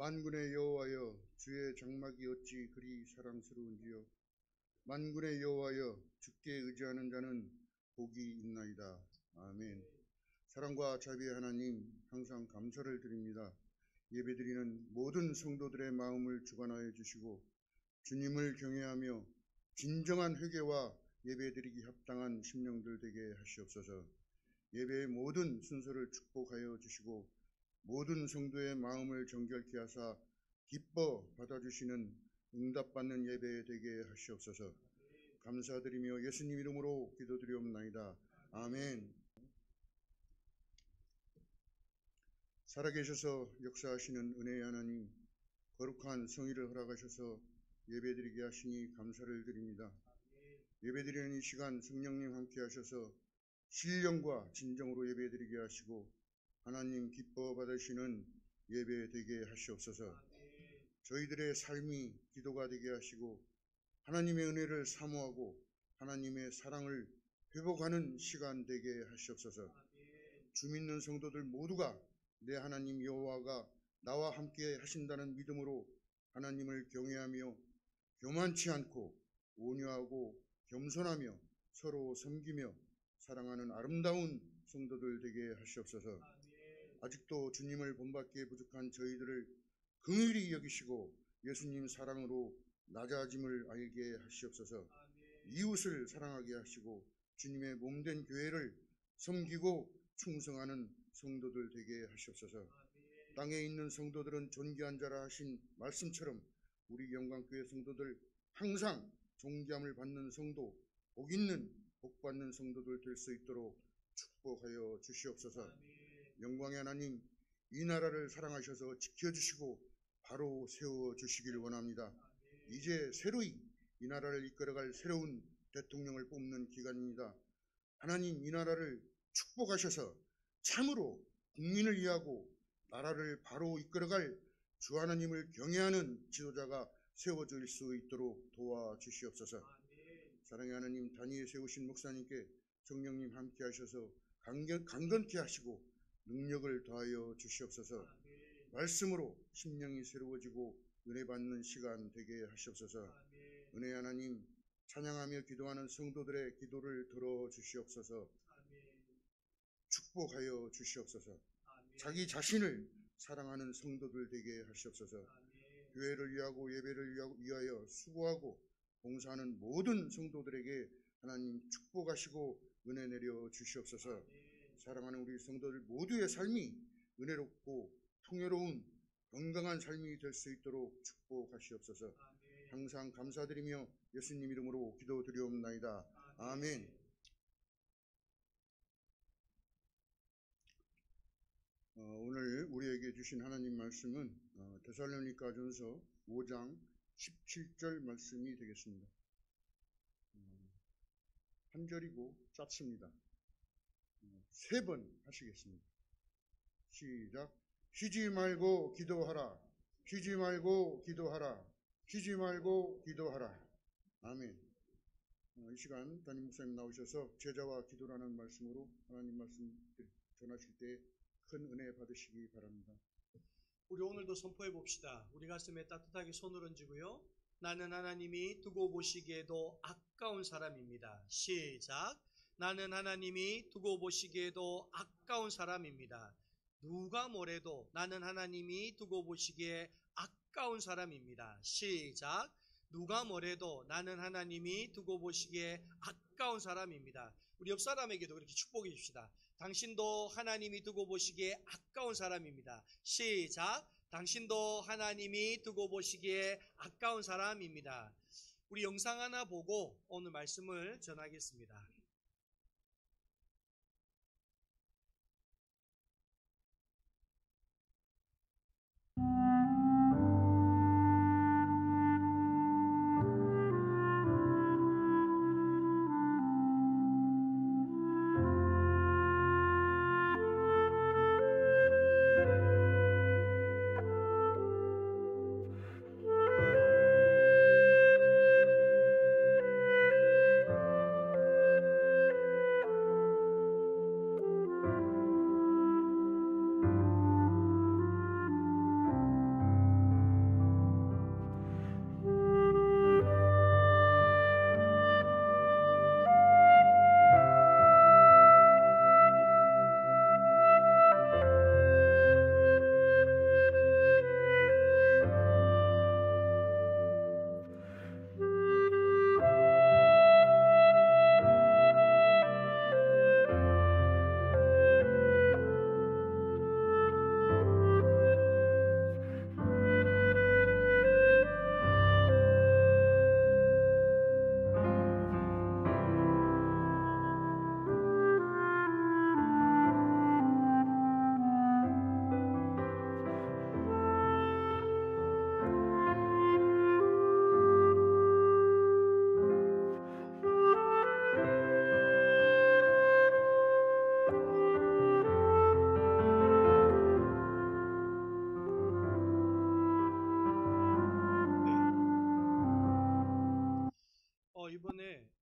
만군의 여호와여, 주의 장막이 어찌 그리 사랑스러운지요. 만군의 여호와여, 주께 의지하는 자는 복이 있나이다. 아멘. 사랑과 자비의 하나님, 항상 감사를 드립니다. 예배드리는 모든 성도들의 마음을 주관하여 주시고 주님을 경외하며 진정한 회개와 예배드리기 합당한 심령들 되게 하시옵소서. 예배의 모든 순서를 축복하여 주시고 모든 성도의 마음을 정결케 하사 기뻐 받아주시는 응답받는 예배 되게 하시옵소서. 감사드리며 예수님 이름으로 기도드리옵나이다. 아멘. 살아계셔서 역사하시는 은혜의 하나님, 거룩한 성의를 허락하셔서 예배드리게 하시니 감사를 드립니다. 예배드리는 이 시간 성령님 함께 하셔서 신령과 진정으로 예배드리게 하시고 하나님 기뻐 받으시는 예배 되게 하시옵소서. 저희들의 삶이 기도가 되게 하시고 하나님의 은혜를 사모하고 하나님의 사랑을 회복하는 시간 되게 하시옵소서. 주 믿는 성도들 모두가 내 하나님 여호와가 나와 함께 하신다는 믿음으로 하나님을 경외하며 교만치 않고 온유하고 겸손하며 서로 섬기며 사랑하는 아름다운 성도들 되게 하시옵소서. 아직도 주님을 본받기에 부족한 저희들을 긍휼히 여기시고 예수님 사랑으로 낮아짐을 알게 하시옵소서. 이웃을 사랑하게 하시고 주님의 몸된 교회를 섬기고 충성하는 성도들 되게 하시옵소서. 땅에 있는 성도들은 존귀한 자라 하신 말씀처럼 우리 영광교회 성도들 항상 존귀함을 받는 성도, 복 있는 복 받는 성도들 될 수 있도록 축복하여 주시옵소서. 영광의 하나님, 이 나라를 사랑하셔서 지켜주시고 바로 세워주시길 원합니다. 이제 새로이 이 나라를 이끌어갈 새로운 대통령을 뽑는 기간입니다. 하나님, 이 나라를 축복하셔서 참으로 국민을 위하고 나라를 바로 이끌어갈 주 하나님을 경외하는 지도자가 세워질 수 있도록 도와주시옵소서. 사랑의 하나님, 단위에 세우신 목사님께 성령님 함께 하셔서 강건케 하시고 능력을 더하여 주시옵소서. 말씀으로 심령이 새로워지고 은혜 받는 시간 되게 하시옵소서. 은혜 하나님, 찬양하며 기도하는 성도들의 기도를 들어주시옵소서. 축복하여 주시옵소서. 자기 자신을 사랑하는 성도들 되게 하시옵소서. 교회를 위하고 예배를 위하여 수고하고 봉사하는 모든 성도들에게 하나님 축복하시고 은혜 내려 주시옵소서. 사랑하는 우리 성도들 모두의 삶이 은혜롭고 풍요로운 건강한 삶이 될 수 있도록 축복하시옵소서. 항상 감사드리며 예수님 이름으로 기도드리옵나이다. 아멘. 오늘 우리에게 주신 하나님 말씀은 데살로니가전서 5장 17절 말씀이 되겠습니다. 한 절이고 짧습니다. 3번 하시겠습니다. 시작. 쉬지 말고 기도하라. 쉬지 말고 기도하라. 쉬지 말고 기도하라. 아멘. 이 시간 담임 목사님 나오셔서 제자와 기도라는 말씀으로 하나님 말씀 전하실 때 큰 은혜 받으시기 바랍니다. 우리 오늘도 선포해 봅시다. 우리 가슴에 따뜻하게 손을 얹고요. 나는 하나님이 두고 보시기에도 아까운 사람입니다. 시작. 나는 하나님이 두고 보시기에도 아까운 사람입니다. 누가 뭐래도 나는 하나님이 두고 보시기에 아까운 사람입니다. 시작. 누가 뭐래도 나는 하나님이 두고 보시기에 아까운 사람입니다. 우리 옆 사람에게도 그렇게 축복해 줍시다. 당신도 하나님이 두고 보시기에 아까운 사람입니다. 시작. 당신도 하나님이 두고 보시기에 아까운 사람입니다. 우리 영상 하나 보고 오늘 말씀을 전하겠습니다.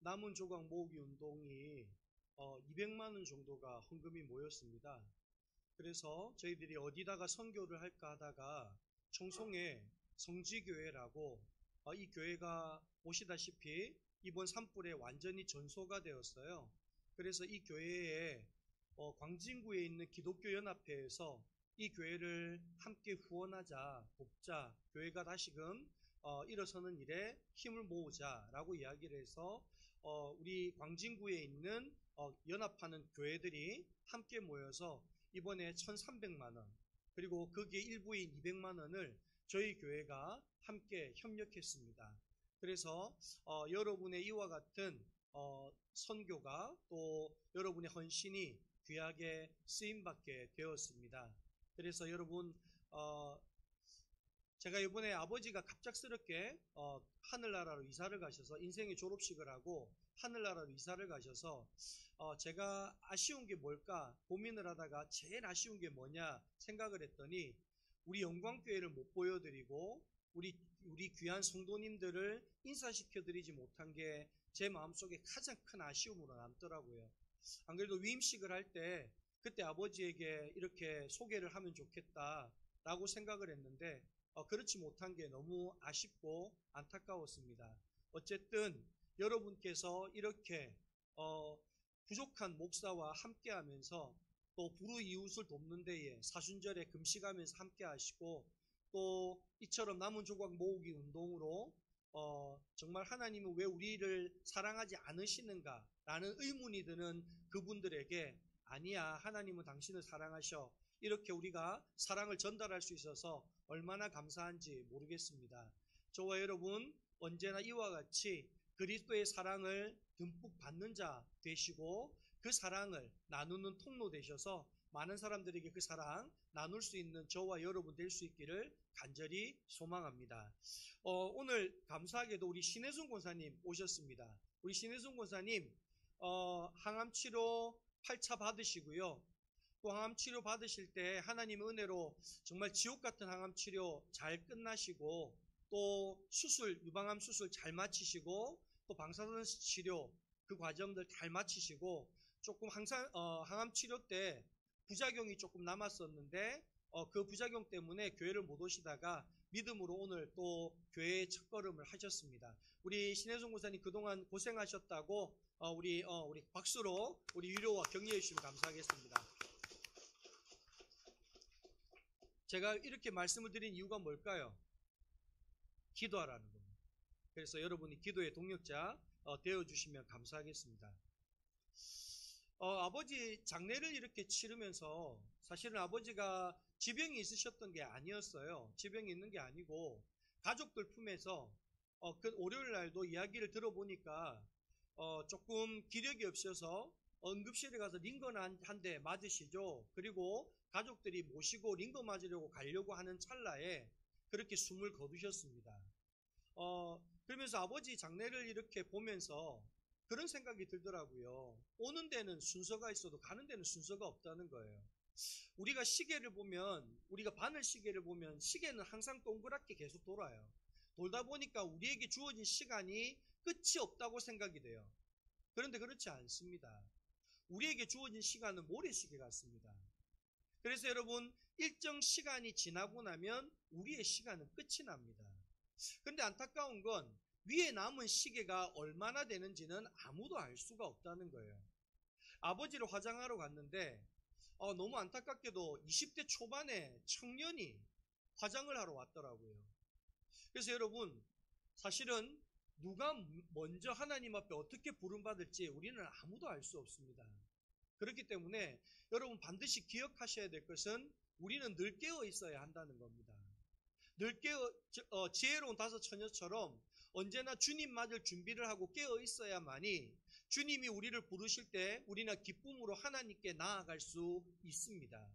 남은 조각 모으기 운동이 200만 원 정도가 헌금이 모였습니다. 그래서 저희들이 어디다가 선교를 할까 하다가 청송에 성지교회라고 이 교회가 보시다시피 이번 산불에 완전히 전소가 되었어요. 그래서 이 교회에 광진구에 있는 기독교연합회에서 이 교회를 함께 후원하자, 돕자, 교회가 다시금 일어서는 일에 힘을 모으자라고 이야기를 해서 우리 광진구에 있는 연합하는 교회들이 함께 모여서 이번에 1,300만 원 그리고 거기에 일부인 200만 원을 저희 교회가 함께 협력했습니다. 그래서 여러분의 이와 같은 선교가 또 여러분의 헌신이 귀하게 쓰임받게 되었습니다. 그래서 여러분 제가 이번에 아버지가 갑작스럽게 하늘나라로 이사를 가셔서 인생의 졸업식을 하고 하늘나라로 이사를 가셔서 제가 아쉬운 게 뭘까 고민을 하다가 제일 아쉬운 게 뭐냐 생각을 했더니 우리 영광교회를 못 보여드리고 우리 귀한 성도님들을 인사시켜드리지 못한 게 제 마음속에 가장 큰 아쉬움으로 남더라고요. 안 그래도 위임식을 할 때 그때 아버지에게 이렇게 소개를 하면 좋겠다라고 생각을 했는데 그렇지 못한 게 너무 아쉽고 안타까웠습니다. 어쨌든 여러분께서 이렇게 부족한 목사와 함께하면서 또 불우이웃을 돕는 데에 사순절에 금식하면서 함께하시고 또 이처럼 남은 조각 모으기 운동으로 정말 하나님은 왜 우리를 사랑하지 않으시는가 라는 의문이 드는 그분들에게 아니야 하나님은 당신을 사랑하셔 이렇게 우리가 사랑을 전달할 수 있어서 얼마나 감사한지 모르겠습니다. 저와 여러분 언제나 이와 같이 그리스도의 사랑을 듬뿍 받는 자 되시고 그 사랑을 나누는 통로 되셔서 많은 사람들에게 그 사랑 나눌 수 있는 저와 여러분 될 수 있기를 간절히 소망합니다. 오늘 감사하게도 우리 신혜순 권사님 오셨습니다. 우리 신혜순 권사님 항암치료 8차 받으시고요. 또 항암치료 받으실 때 하나님의 은혜로 정말 지옥같은 항암치료 잘 끝나시고 또 수술, 유방암 수술 잘 마치시고 또 방사선 치료 그 과정들 잘 마치시고 조금 항상 항암치료 때 부작용이 조금 남았었는데 그 부작용 때문에 교회를 못 오시다가 믿음으로 오늘 또 교회에 첫걸음을 하셨습니다. 우리 신혜순 권사님 그동안 고생하셨다고 우리 박수로 우리 위로와 격려해 주시면 감사하겠습니다. 제가 이렇게 말씀을 드린 이유가 뭘까요? 기도하라는 겁니다. 그래서 여러분이 기도의 동력자 되어주시면 감사하겠습니다. 아버지 장례를 이렇게 치르면서 사실은 아버지가 지병이 있으셨던 게 아니었어요. 지병이 있는 게 아니고 가족들 품에서 그 월요일 날도 이야기를 들어보니까 조금 기력이 없어서 응급실에 가서 링건 한 대 맞으시죠. 그리고 가족들이 모시고 링거 맞으려고 가려고 하는 찰나에 그렇게 숨을 거두셨습니다. 그러면서 아버지 장례를 이렇게 보면서 그런 생각이 들더라고요. 오는 데는 순서가 있어도 가는 데는 순서가 없다는 거예요. 우리가 시계를 보면 우리가 바늘 시계를 보면 시계는 항상 동그랗게 계속 돌아요. 돌다 보니까 우리에게 주어진 시간이 끝이 없다고 생각이 돼요. 그런데 그렇지 않습니다. 우리에게 주어진 시간은 모래시계 같습니다. 그래서 여러분 일정 시간이 지나고 나면 우리의 시간은 끝이 납니다. 그런데 안타까운 건 위에 남은 시계가 얼마나 되는지는 아무도 알 수가 없다는 거예요. 아버지를 화장하러 갔는데 너무 안타깝게도 20대 초반에 청년이 화장을 하러 왔더라고요. 그래서 여러분 사실은 누가 먼저 하나님 앞에 어떻게 부름받을지 우리는 아무도 알 수 없습니다. 그렇기 때문에 여러분 반드시 기억하셔야 될 것은 우리는 늘 깨어 있어야 한다는 겁니다. 늘 지혜로운 다섯 처녀처럼 언제나 주님 맞을 준비를 하고 깨어 있어야만이 주님이 우리를 부르실 때 우리는 기쁨으로 하나님께 나아갈 수 있습니다.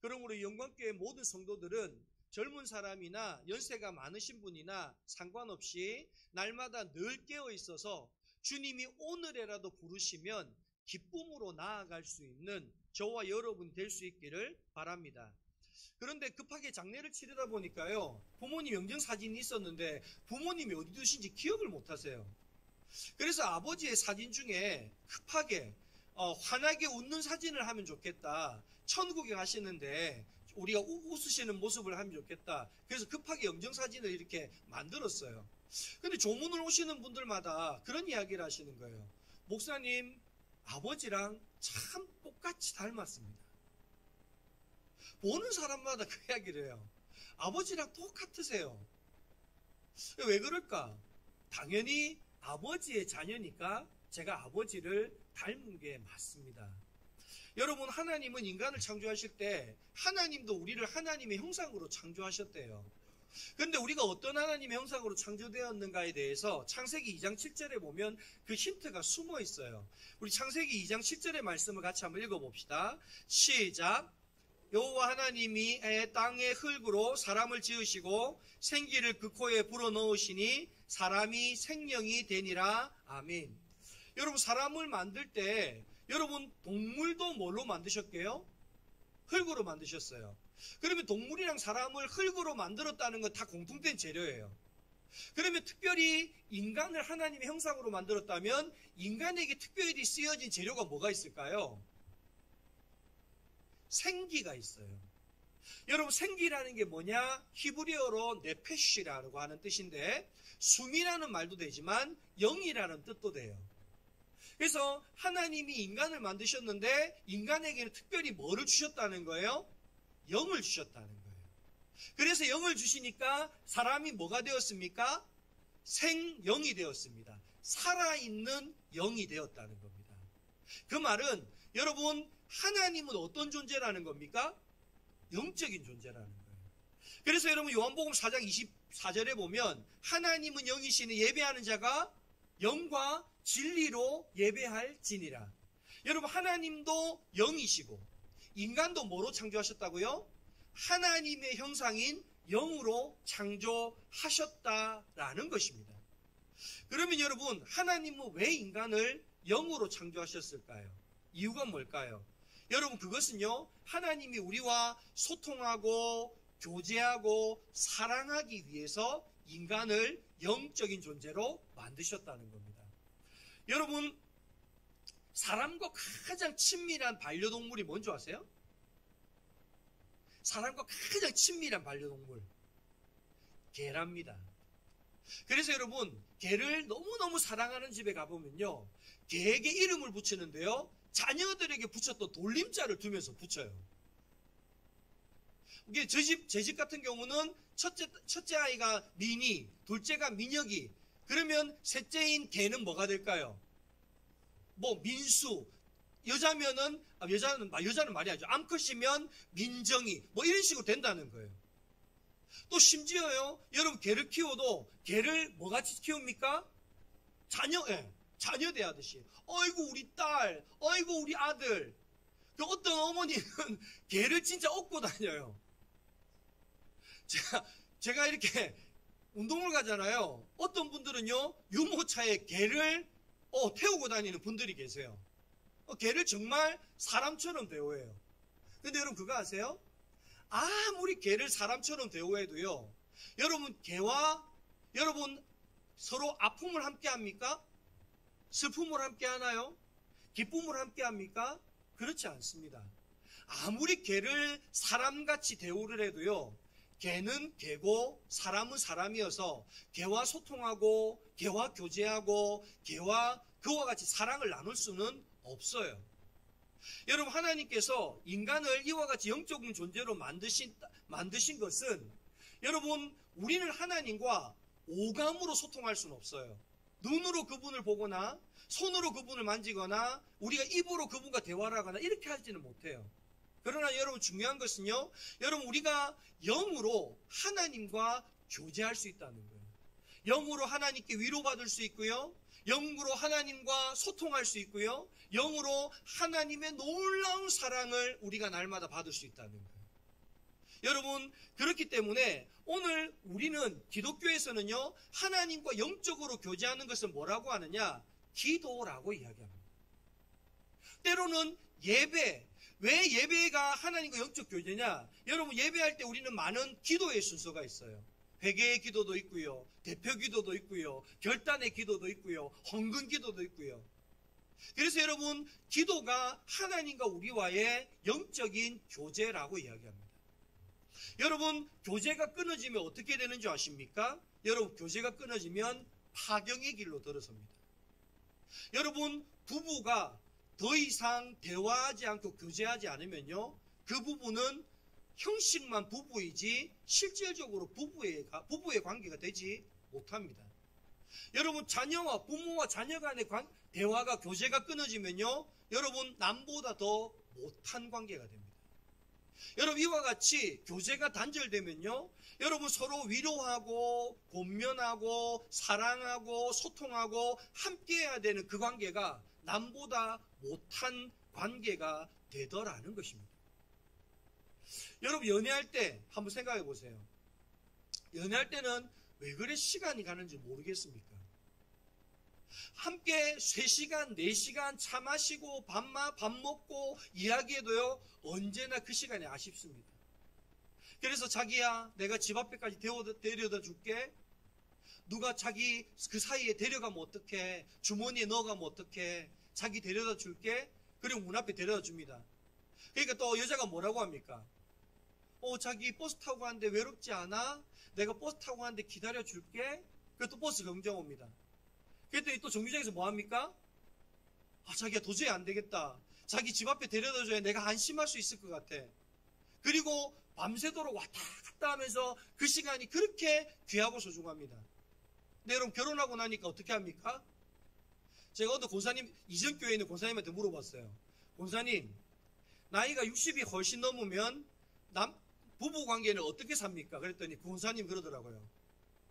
그러므로 영광교회 모든 성도들은 젊은 사람이나 연세가 많으신 분이나 상관없이 날마다 늘 깨어 있어서 주님이 오늘이라도 부르시면 기쁨으로 나아갈 수 있는 저와 여러분 될 수 있기를 바랍니다. 그런데 급하게 장례를 치르다 보니까요, 부모님 영정사진이 있었는데 부모님이 어디 두신지 기억을 못 하세요. 그래서 아버지의 사진 중에 급하게 환하게 웃는 사진을 하면 좋겠다. 천국에 가시는데 우리가 웃으시는 모습을 하면 좋겠다. 그래서 급하게 영정사진을 이렇게 만들었어요. 근데 조문을 오시는 분들마다 그런 이야기를 하시는 거예요. 목사님, 아버지랑 참 똑같이 닮았습니다. 보는 사람마다 그 이야기를 해요. 아버지랑 똑같으세요. 왜 그럴까? 당연히 아버지의 자녀니까 제가 아버지를 닮은 게 맞습니다. 여러분, 하나님은 인간을 창조하실 때 하나님도 우리를 하나님의 형상으로 창조하셨대요. 그런데 우리가 어떤 하나님의 형상으로 창조되었는가에 대해서 창세기 2장 7절에 보면 그 힌트가 숨어 있어요. 우리 창세기 2장 7절의 말씀을 같이 한번 읽어봅시다. 시작. 여호와 하나님이 땅의 흙으로 사람을 지으시고 생기를 그 코에 불어넣으시니 사람이 생명이 되니라. 아멘. 여러분, 사람을 만들 때 여러분 동물도 뭘로 만드셨게요? 흙으로 만드셨어요. 그러면 동물이랑 사람을 흙으로 만들었다는 건 다 공통된 재료예요. 그러면 특별히 인간을 하나님의 형상으로 만들었다면 인간에게 특별히 쓰여진 재료가 뭐가 있을까요? 생기가 있어요. 여러분, 생기라는 게 뭐냐? 히브리어로 네페시라고 하는 뜻인데 숨이라는 말도 되지만 영이라는 뜻도 돼요. 그래서 하나님이 인간을 만드셨는데 인간에게는 특별히 뭐를 주셨다는 거예요? 영을 주셨다는 거예요. 그래서 영을 주시니까 사람이 뭐가 되었습니까? 생영이 되었습니다. 살아있는 영이 되었다는 겁니다. 그 말은 여러분, 하나님은 어떤 존재라는 겁니까? 영적인 존재라는 거예요. 그래서 여러분, 요한복음 4장 24절에 보면 하나님은 영이시니 예배하는 자가 영과 진리로 예배할지니라. 여러분, 하나님도 영이시고 인간도 뭐로 창조하셨다고요? 하나님의 형상인 영으로 창조하셨다라는 것입니다. 그러면 여러분, 하나님은 왜 인간을 영으로 창조하셨을까요? 이유가 뭘까요? 여러분, 그것은요, 하나님이 우리와 소통하고 교제하고 사랑하기 위해서 인간을 영적인 존재로 만드셨다는 겁니다. 여러분, 사람과 가장 친밀한 반려동물이 뭔지 아세요? 사람과 가장 친밀한 반려동물, 개랍니다. 그래서 여러분, 개를 너무너무 사랑하는 집에 가보면요, 개에게 이름을 붙이는데요, 자녀들에게 붙였던 돌림자를 두면서 붙여요. 이게 제 집 같은 경우는 첫째 아이가 미니, 둘째가 민혁이, 그러면 셋째인 개는 뭐가 될까요? 뭐 민수, 여자는 말이 아니죠. 암컷이면 민정이, 뭐 이런 식으로 된다는 거예요. 또 심지어요, 여러분, 개를 키워도 개를 뭐같이 키웁니까? 자녀 대하듯이. 어이구 우리 딸, 어이구 우리 아들. 어떤 어머니는 개를 진짜 업고 다녀요. 제가 이렇게 운동을 가잖아요. 어떤 분들은요, 유모차에 개를 태우고 다니는 분들이 계세요. 개를 정말 사람처럼 대우해요. 근데 여러분, 그거 아세요? 아무리 개를 사람처럼 대우해도요, 여러분, 개와 여러분 서로 아픔을 함께 합니까? 슬픔을 함께 하나요? 기쁨을 함께 합니까? 그렇지 않습니다. 아무리 개를 사람같이 대우를 해도요, 개는 개고 사람은 사람이어서 개와 소통하고 개와 교제하고 개와 그와 같이 사랑을 나눌 수는 없어요. 여러분, 하나님께서 인간을 이와 같이 영적인 존재로 만드신 것은, 여러분, 우리는 하나님과 오감으로 소통할 수는 없어요. 눈으로 그분을 보거나 손으로 그분을 만지거나 우리가 입으로 그분과 대화를 하거나 이렇게 하지는 못해요. 그러나 여러분, 중요한 것은요, 여러분, 우리가 영으로 하나님과 교제할 수 있다는 거예요. 영으로 하나님께 위로받을 수 있고요, 영으로 하나님과 소통할 수 있고요, 영으로 하나님의 놀라운 사랑을 우리가 날마다 받을 수 있다는 거예요. 여러분, 그렇기 때문에 오늘 우리는 기독교에서는요, 하나님과 영적으로 교제하는 것을 뭐라고 하느냐? 기도라고 이야기합니다. 때로는 예배, 왜 예배가 하나님과 영적 교제냐? 여러분, 예배할 때 우리는 많은 기도의 순서가 있어요. 회개의 기도도 있고요. 대표 기도도 있고요. 결단의 기도도 있고요. 헌금 기도도 있고요. 그래서 여러분, 기도가 하나님과 우리와의 영적인 교제라고 이야기합니다. 여러분, 교제가 끊어지면 어떻게 되는 줄 아십니까? 여러분, 교제가 끊어지면 파경의 길로 들어섭니다. 여러분, 부부가 더 이상 대화하지 않고 교제하지 않으면요, 그 부부는 형식만 부부이지 실질적으로 부부의 관계가 되지 못합니다. 여러분, 부모와 자녀 간의 대화가, 교제가 끊어지면요, 여러분, 남보다 더 못한 관계가 됩니다. 여러분, 이와 같이 교제가 단절되면요, 여러분, 서로 위로하고 권면하고 사랑하고 소통하고 함께해야 되는 그 관계가 남보다 못한 관계가 되더라는 것입니다. 여러분, 연애할 때 한번 생각해 보세요. 연애할 때는 왜 그래 시간이 가는지 모르겠습니까? 함께 3시간, 4시간 차 마시고 밥 먹고 이야기해도요, 언제나 그 시간이 아쉽습니다. 그래서 자기야, 내가 집 앞에까지 데려다 줄게. 누가 자기 그 사이에 데려가면 어떡해? 주머니에 넣어가면 어떡해? 자기 데려다 줄게. 그리고 문 앞에 데려다 줍니다. 그러니까 또 여자가 뭐라고 합니까? 자기 버스 타고 가는데 외롭지 않아? 내가 버스 타고 가는데 기다려 줄게. 그리고 또 버스 경정 옵니다. 그랬더니 또 정류장에서 뭐 합니까? 자기야, 도저히 안 되겠다. 자기 집 앞에 데려다 줘야 내가 안심할 수 있을 것 같아. 그리고 밤새도록 왔다 갔다 하면서 그 시간이 그렇게 귀하고 소중합니다. 근데 여러분, 결혼하고 나니까 어떻게 합니까? 제가 어느 권사님, 이전 교회에 있는 권사님한테 물어봤어요. 권사님, 나이가 60이 훨씬 넘으면 부부 관계는 어떻게 삽니까? 그랬더니 그 권사님 그러더라고요.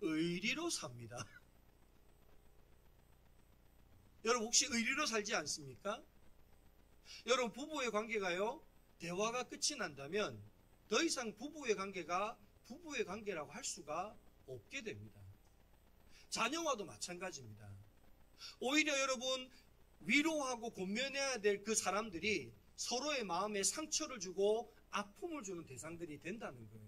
의리로 삽니다. 여러분, 혹시 의리로 살지 않습니까? 여러분, 부부의 관계가요, 대화가 끝이 난다면 더 이상 부부의 관계가 부부의 관계라고 할 수가 없게 됩니다. 자녀와도 마찬가지입니다. 오히려 여러분, 위로하고 권면해야 될 그 사람들이 서로의 마음에 상처를 주고 아픔을 주는 대상들이 된다는 거예요.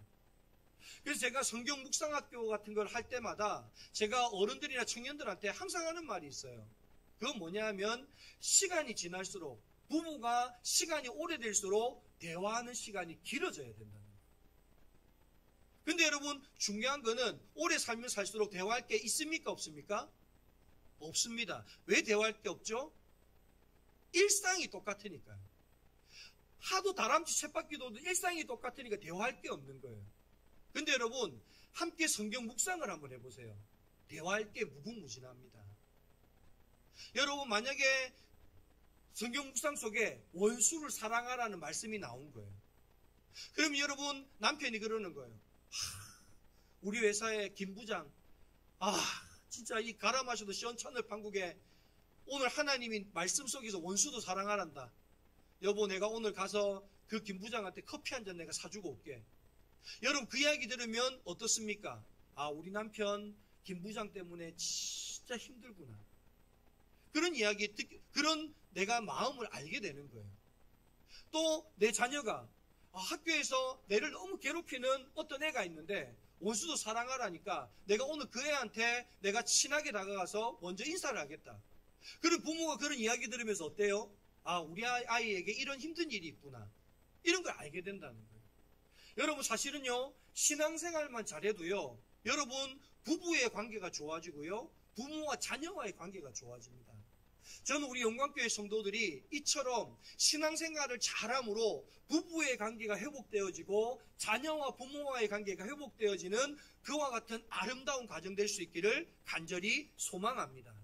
그래서 제가 성경 묵상학교 같은 걸 할 때마다 제가 어른들이나 청년들한테 항상 하는 말이 있어요. 그건 뭐냐 하면, 시간이 지날수록, 부부가 시간이 오래될수록 대화하는 시간이 길어져야 된다는 거예요. 근데 여러분, 중요한 거는 오래 살면 살수록 대화할 게 있습니까? 없습니까? 없습니다. 왜 대화할 게 없죠? 일상이 똑같으니까요. 하도 다람쥐 쳇바퀴도 일상이 똑같으니까 대화할 게 없는 거예요. 근데 여러분, 함께 성경 묵상을 한번 해보세요. 대화할 게 무궁무진합니다. 여러분, 만약에 성경 묵상 속에 원수를 사랑하라는 말씀이 나온 거예요. 그럼 여러분, 남편이 그러는 거예요. 우리 회사의 김 부장, 진짜 이 갈아 마셔도 시원찮을 판국에 오늘 하나님이 말씀 속에서 원수도 사랑하란다. 여보, 내가 오늘 가서 그 김 부장한테 커피 한 잔 내가 사주고 올게. 여러분, 그 이야기 들으면 어떻습니까? 우리 남편 김 부장 때문에 진짜 힘들구나. 그런 내가 마음을 알게 되는 거예요. 또 내 자녀가 학교에서 내를 너무 괴롭히는 어떤 애가 있는데 원수도 사랑하라니까 내가 오늘 그 애한테 내가 친하게 다가가서 먼저 인사를 하겠다. 그럼 부모가 그런 이야기 들으면서 어때요? 우리 아이에게 이런 힘든 일이 있구나. 이런 걸 알게 된다는 거예요. 여러분, 사실은요, 신앙생활만 잘해도요, 여러분, 부부의 관계가 좋아지고요, 부모와 자녀와의 관계가 좋아집니다. 저는 우리 영광교회 성도들이 이처럼 신앙생활을 잘함으로 부부의 관계가 회복되어지고 자녀와 부모와의 관계가 회복되어지는 그와 같은 아름다운 가정 될 수 있기를 간절히 소망합니다.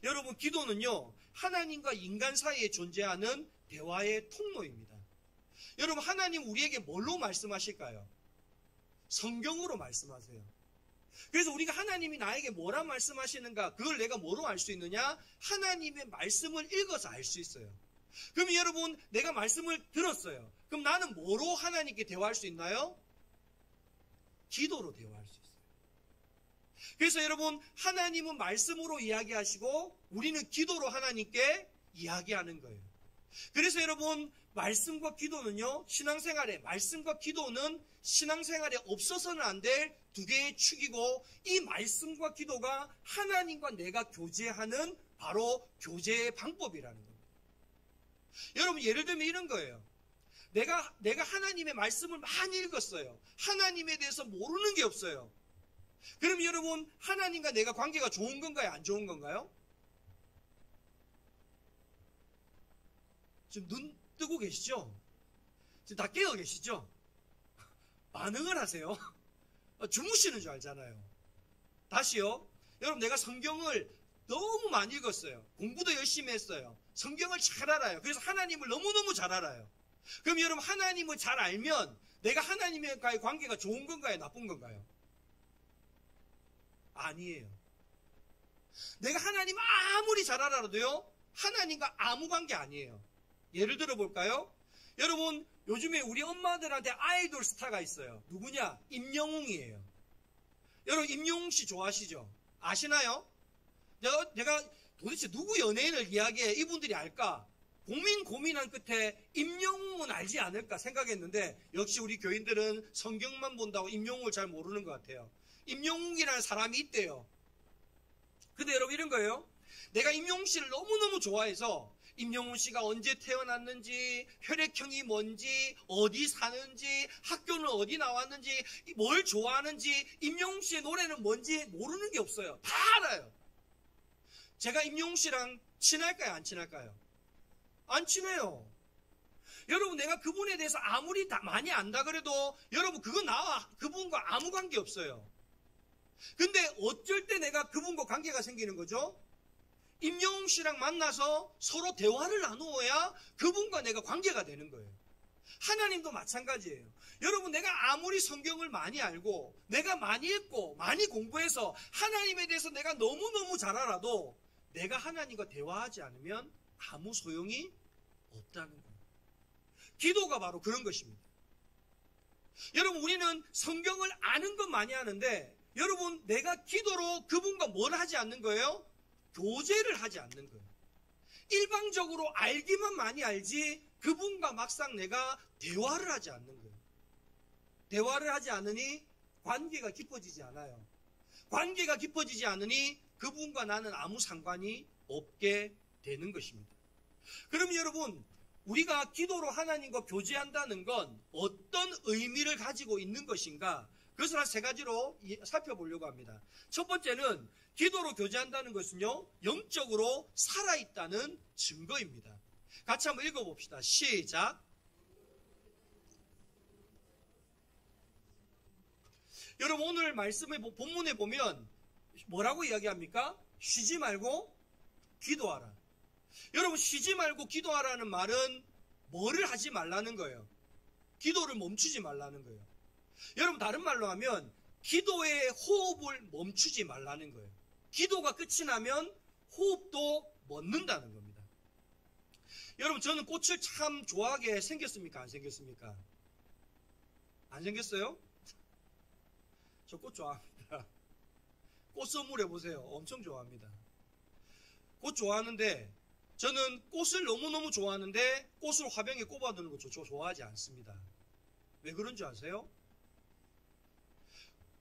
여러분, 기도는요, 하나님과 인간 사이에 존재하는 대화의 통로입니다. 여러분, 하나님 우리에게 뭘로 말씀하실까요? 성경으로 말씀하세요. 그래서 우리가 하나님이 나에게 뭐라 말씀하시는가, 그걸 내가 뭐로 알 수 있느냐? 하나님의 말씀을 읽어서 알 수 있어요. 그럼 여러분, 내가 말씀을 들었어요. 그럼 나는 뭐로 하나님께 대화할 수 있나요? 기도로 대화할 수 있어요. 그래서 여러분, 하나님은 말씀으로 이야기하시고 우리는 기도로 하나님께 이야기하는 거예요. 그래서 여러분, 말씀과 기도는요, 말씀과 기도는 신앙생활에 없어서는 안 될 두 개의 축이고, 이 말씀과 기도가 하나님과 내가 교제하는 바로 교제의 방법이라는 겁니다. 여러분, 예를 들면 이런 거예요. 내가 하나님의 말씀을 많이 읽었어요. 하나님에 대해서 모르는 게 없어요. 그럼 여러분, 하나님과 내가 관계가 좋은 건가요? 안 좋은 건가요? 지금 눈 뜨고 계시죠? 지금 다 깨어 계시죠? 반응을 하세요. 주무시는 줄 알잖아요. 다시요. 여러분, 내가 성경을 너무 많이 읽었어요. 공부도 열심히 했어요. 성경을 잘 알아요. 그래서 하나님을 너무너무 잘 알아요. 그럼 여러분, 하나님을 잘 알면 내가 하나님과의 관계가 좋은 건가요? 나쁜 건가요? 아니에요. 내가 하나님 아무리 잘 알아도요, 하나님과 아무 관계 아니에요. 예를 들어 볼까요? 여러분, 요즘에 우리 엄마들한테 아이돌 스타가 있어요. 누구냐? 임영웅이에요. 여러분, 임영웅 씨 좋아하시죠? 아시나요? 내가 도대체 누구 연예인을 이야기해 이분들이 알까? 고민한 끝에 임영웅은 알지 않을까 생각했는데, 역시 우리 교인들은 성경만 본다고 임영웅을 잘 모르는 것 같아요. 임영웅이라는 사람이 있대요. 근데 여러분, 이런 거예요. 내가 임영웅 씨를 너무너무 좋아해서 임영웅 씨가 언제 태어났는지, 혈액형이 뭔지, 어디 사는지, 학교는 어디 나왔는지, 뭘 좋아하는지, 임영웅 씨의 노래는 뭔지 모르는 게 없어요. 다 알아요. 제가 임영웅 씨랑 친할까요? 안 친할까요? 안 친해요. 여러분, 내가 그분에 대해서 아무리 많이 안다 그래도 여러분, 그분과 아무 관계 없어요. 근데 어쩔 때 내가 그분과 관계가 생기는 거죠? 임영웅 씨랑 만나서 서로 대화를 나누어야 그분과 내가 관계가 되는 거예요. 하나님도 마찬가지예요. 여러분, 내가 아무리 성경을 많이 알고 내가 많이 읽고 많이 공부해서 하나님에 대해서 내가 너무너무 잘 알아도 내가 하나님과 대화하지 않으면 아무 소용이 없다는 거예요. 기도가 바로 그런 것입니다. 여러분, 우리는 성경을 아는 건 많이 하는데, 여러분, 내가 기도로 그분과 뭘 하지 않는 거예요? 교제를 하지 않는 거예요. 일방적으로 알기만 많이 알지 그분과 막상 내가 대화를 하지 않는 거예요. 대화를 하지 않으니 관계가 깊어지지 않아요. 관계가 깊어지지 않으니 그분과 나는 아무 상관이 없게 되는 것입니다. 그럼 여러분, 우리가 기도로 하나님과 교제한다는 건 어떤 의미를 가지고 있는 것인가? 그것을 한 세 가지로 살펴보려고 합니다. 첫 번째는 기도로 교제한다는 것은요, 영적으로 살아있다는 증거입니다. 같이 한번 읽어봅시다. 시작. 여러분, 오늘 말씀의 본문에 보면 뭐라고 이야기합니까? 쉬지 말고 기도하라. 여러분, 쉬지 말고 기도하라는 말은 뭐를 하지 말라는 거예요? 기도를 멈추지 말라는 거예요. 여러분, 다른 말로 하면 기도의 호흡을 멈추지 말라는 거예요. 기도가 끝이 나면 호흡도 멎는다는 겁니다. 여러분, 저는 꽃을 참 좋아하게 생겼습니까? 안 생겼습니까? 안 생겼어요? 저 꽃 좋아합니다. 꽃 선물해 보세요. 엄청 좋아합니다. 꽃 좋아하는데, 저는 꽃을 너무너무 좋아하는데 꽃을 화병에 꼽아두는 거 좋아하지 않습니다. 왜 그런 줄 아세요?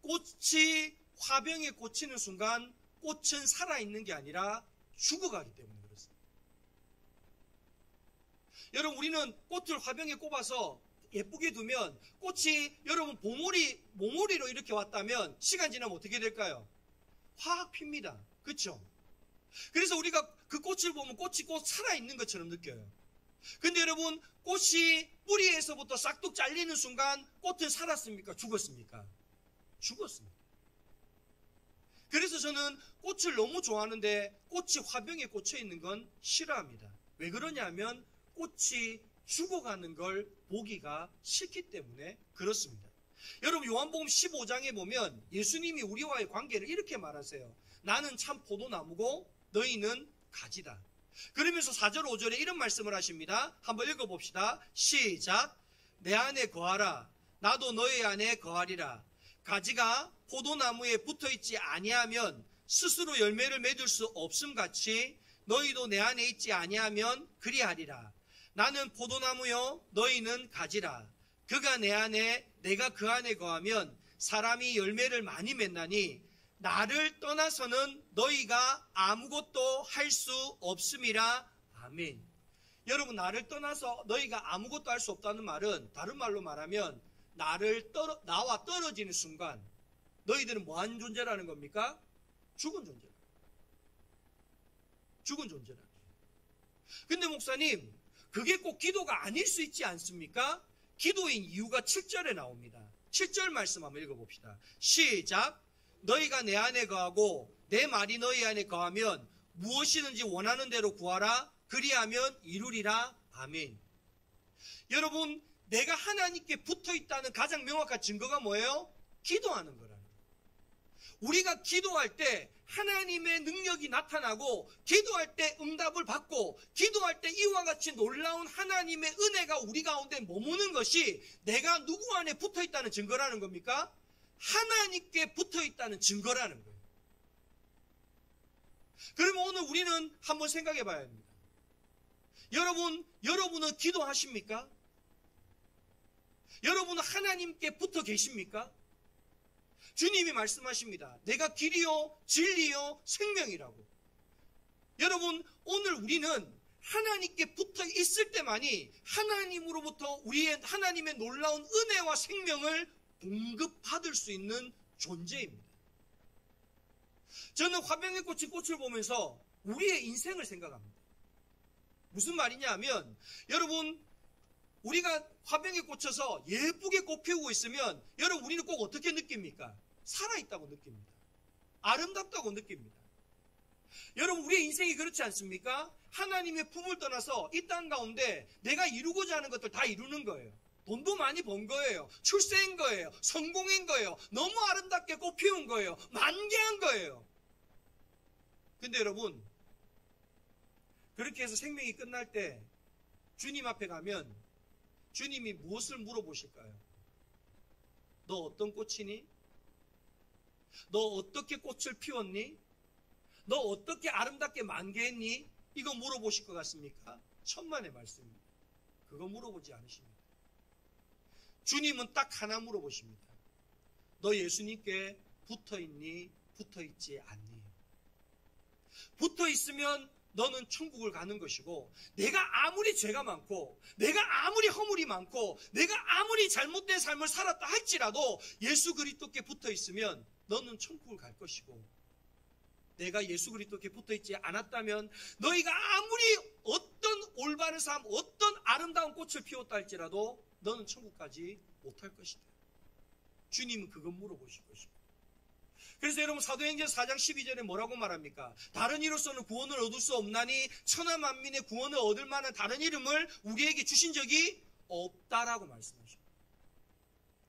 꽃이 화병에 꽂히는 순간 꽃은 살아있는 게 아니라 죽어가기 때문에 그렇습니다. 여러분, 우리는 꽃을 화병에 꼽아서 예쁘게 두면 꽃이 여러분 모모리로 이렇게 왔다면 시간 지나면 어떻게 될까요? 확 핍니다. 그렇죠? 그래서 우리가 그 꽃을 보면 꽃이 꼭 살아있는 것처럼 느껴요. 근데 여러분, 꽃이 뿌리에서부터 싹둑 잘리는 순간 꽃은 살았습니까? 죽었습니까? 죽었습니다. 그래서 저는 꽃을 너무 좋아하는데 꽃이 화병에 꽂혀 있는 건 싫어합니다. 왜 그러냐면 꽃이 죽어가는 걸 보기가 싫기 때문에 그렇습니다. 여러분, 요한복음 15장에 보면 예수님이 우리와의 관계를 이렇게 말하세요. 나는 참 포도나무고 너희는 가지다. 그러면서 4절 5절에 이런 말씀을 하십니다. 한번 읽어봅시다. 시작. 내 안에 거하라. 나도 너희 안에 거하리라. 가지가 포도나무에 붙어있지 아니하면 스스로 열매를 맺을 수 없음같이 너희도 내 안에 있지 아니하면 그리하리라. 나는 포도나무요 너희는 가지라. 그가 내 안에 내가 그 안에 거하면 사람이 열매를 많이 맺나니 나를 떠나서는 너희가 아무것도 할 수 없음이라. 아멘. 여러분, 나를 떠나서 너희가 아무것도 할 수 없다는 말은 다른 말로 말하면 나와 떨어지는 순간 너희들은 뭐한 존재라는 겁니까? 죽은 존재. 죽은 존재라는 거예요. 근데 목사님, 그게 꼭 기도가 아닐 수 있지 않습니까? 기도인 이유가 7절에 나옵니다. 7절 말씀 한번 읽어봅시다. 시작. 너희가 내 안에 거하고 내 말이 너희 안에 거하면 무엇이든지 원하는 대로 구하라. 그리하면 이루리라. 아멘. 여러분, 내가 하나님께 붙어있다는 가장 명확한 증거가 뭐예요? 기도하는 거라는 거예요. 우리가 기도할 때 하나님의 능력이 나타나고, 기도할 때 응답을 받고, 기도할 때 이와 같이 놀라운 하나님의 은혜가 우리 가운데 머무는 것이 내가 누구 안에 붙어있다는 증거라는 겁니까? 하나님께 붙어있다는 증거라는 거예요. 그러면 오늘 우리는 한번 생각해 봐야 합니다. 여러분은 기도하십니까? 여러분은 하나님께 붙어 계십니까? 주님이 말씀하십니다. 내가 길이요 진리요 생명이라고. 여러분, 오늘 우리는 하나님께 붙어 있을 때만이 하나님으로부터 하나님의 놀라운 은혜와 생명을 공급받을 수 있는 존재입니다. 저는 화병에 꽂힌 꽃을 보면서 우리의 인생을 생각합니다. 무슨 말이냐 하면, 여러분, 우리가 화병에 꽂혀서 예쁘게 꽃 피우고 있으면 여러분, 우리는 꼭 어떻게 느낍니까? 살아있다고 느낍니다. 아름답다고 느낍니다. 여러분, 우리의 인생이 그렇지 않습니까? 하나님의 품을 떠나서 이 땅 가운데 내가 이루고자 하는 것들 다 이루는 거예요. 돈도 많이 번 거예요. 출세인 거예요. 성공인 거예요. 너무 아름답게 꽃 피운 거예요. 만개한 거예요. 근데 여러분, 그렇게 해서 생명이 끝날 때 주님 앞에 가면 주님이 무엇을 물어보실까요? 너 어떤 꽃이니? 너 어떻게 꽃을 피웠니? 너 어떻게 아름답게 만개했니? 이거 물어보실 것 같습니까? 천만의 말씀입니다. 그거 물어보지 않으십니다. 주님은 딱 하나 물어보십니다. 너 예수님께 붙어있니? 붙어있지 않니? 붙어있으면 너는 천국을 가는 것이고, 내가 아무리 죄가 많고, 내가 아무리 허물이 많고, 내가 아무리 잘못된 삶을 살았다 할지라도 예수 그리스도께 붙어있으면 너는 천국을 갈 것이고, 내가 예수 그리스도께 붙어있지 않았다면 너희가 아무리 어떤 올바른 삶, 어떤 아름다운 꽃을 피웠다 할지라도 너는 천국 가지 못할 것이다. 주님은 그것 물어보실 것입니다. 그래서 여러분, 사도행전 4장 12절에 뭐라고 말합니까? 다른 이로서는 구원을 얻을 수 없나니 천하 만민의 구원을 얻을 만한 다른 이름을 우리에게 주신 적이 없다라고 말씀하십니다.